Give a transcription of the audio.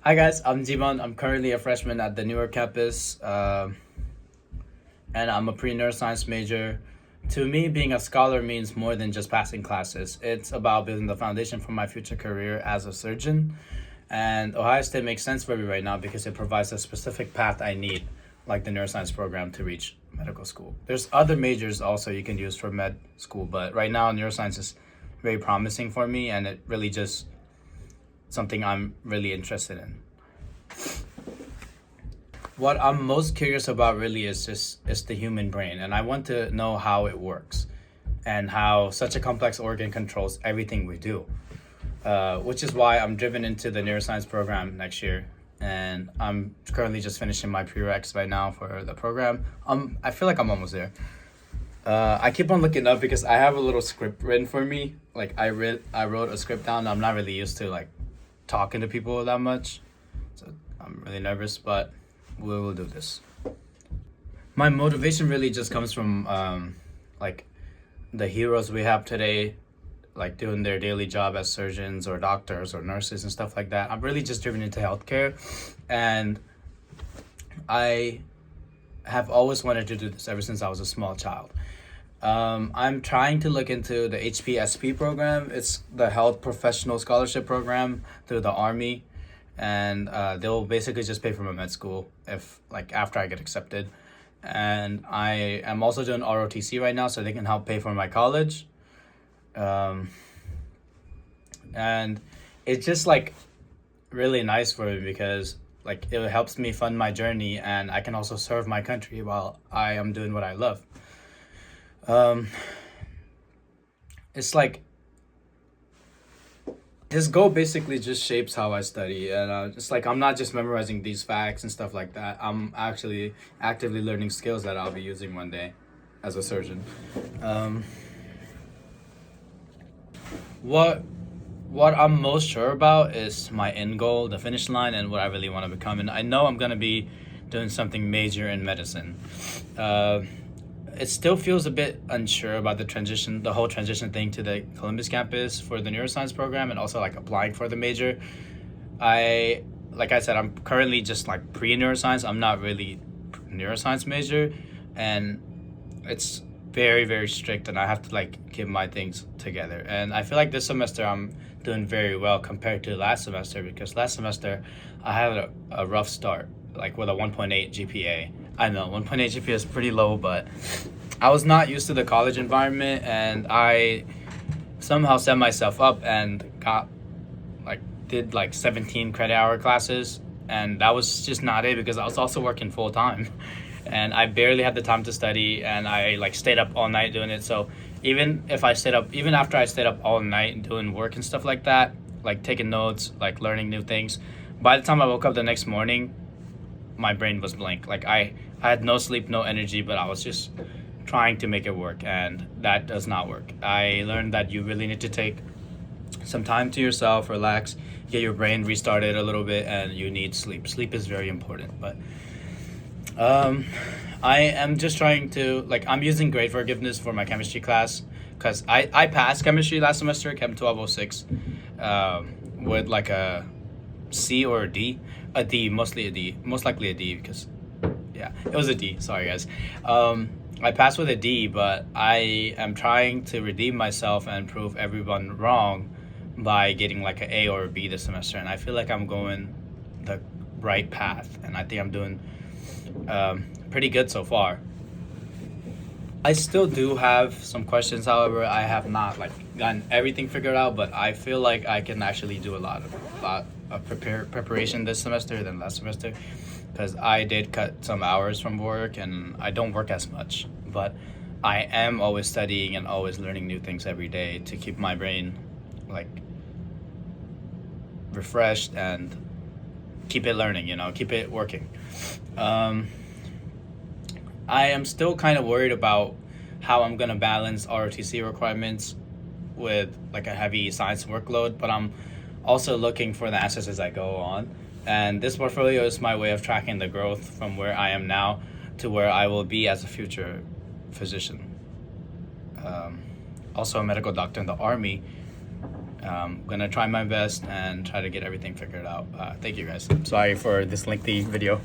Hi guys, I'm Jimon. I'm currently a freshman at the Newark campus, and I'm a pre-neuroscience major. To me, being a scholar means more than just passing classes. It's about building the foundation for my future career as a surgeon. And Ohio State makes sense for me right now because it provides a specific path I need, like the neuroscience program, to reach medical school. There's other majors also you can use for med school, but right now neuroscience is very promising for me, and it really just something I'm really interested in. What I'm most curious about really is the human brain, and I want to know how it works and how such a complex organ controls everything we do. Which is why I'm driven into the neuroscience program next year, and I'm currently just finishing my prereqs right now for the program. I feel like I'm almost there. I keep on looking up because I have a little script written for me. Like I wrote a script down. I'm not really used to like talking to people that much, so I'm really nervous, but we will do this. My motivation really just comes from like the heroes we have today, like doing their daily job as surgeons or doctors or nurses and stuff like that. I'm really just driven into healthcare, and I have always wanted to do this ever since I was a small child. I'm trying to look into the HPSP program. It's the Health Professional Scholarship Program through the Army, and they'll basically just pay for my med school if like after I get accepted. And I am also doing ROTC right now, so they can help pay for my college. Um, and it's just like really nice for me because like it helps me fund my journey, and I can also serve my country while I am doing what I love. Um, it's like his goal basically just shapes how I study, and it's like I'm not just memorizing these facts and stuff like that. I'm actually actively learning skills that I'll be using one day as a surgeon. Um, what what I'm most sure about is my end goal, the finish line, and what I really want to become. And I know I'm gonna be doing something major in medicine. Uh, it still feels a bit unsure about the whole transition thing to the Columbus campus for the neuroscience program, and also like applying for the major. Like I said, I'm currently just like pre neuroscience. I'm not really neuroscience major, and it's very strict, and I have to like get my things together. And I feel like this semester I'm doing very well compared to last semester, because last semester I had a rough start, like with a 1.8 GPA. I know 1.8 GPA is pretty low, but I was not used to the college environment, and I somehow set myself up and got like did like 17 credit hour classes, and that was just not it because I was also working full time and I barely had the time to study, and I like stayed up all night doing it. So even after I stayed up all night doing work and stuff like that, like taking notes, like learning new things, by the time I woke up the next morning, my brain was blank. Like I had no sleep, no energy, but I was just trying to make it work, and that does not work. I learned that you really need to take some time to yourself, relax, get your brain restarted a little bit, and you need sleep. Sleep is very important. But um, I am just trying to like I'm using grade forgiveness for my chemistry class because I passed chemistry last semester, Chem 1206, with like a C or a D, mostly a D, most likely a D because yeah, it was a D. Sorry guys. I passed with a D, but I am trying to redeem myself and prove everyone wrong by getting like an A or a B this semester, and I feel like I'm going the right path, and I think I'm doing pretty good so far. I still do have some questions, however, I have not like gotten everything figured out, but I feel like I can actually do a lot of preparation this semester than last semester because I did cut some hours from work and I don't work as much, but I am always studying and always learning new things every day to keep my brain like refreshed and keep it learning, keep it working. Um, I am still kind of worried about how I'm gonna balance ROTC requirements with like a heavy science workload, but I'm also looking for the answers as I go on. And this portfolio is my way of tracking the growth from where I am now to where I will be as a future physician. Um, Also a medical doctor in the Army, Gonna try my best and try to get everything figured out. Thank you guys. Sorry for this lengthy video.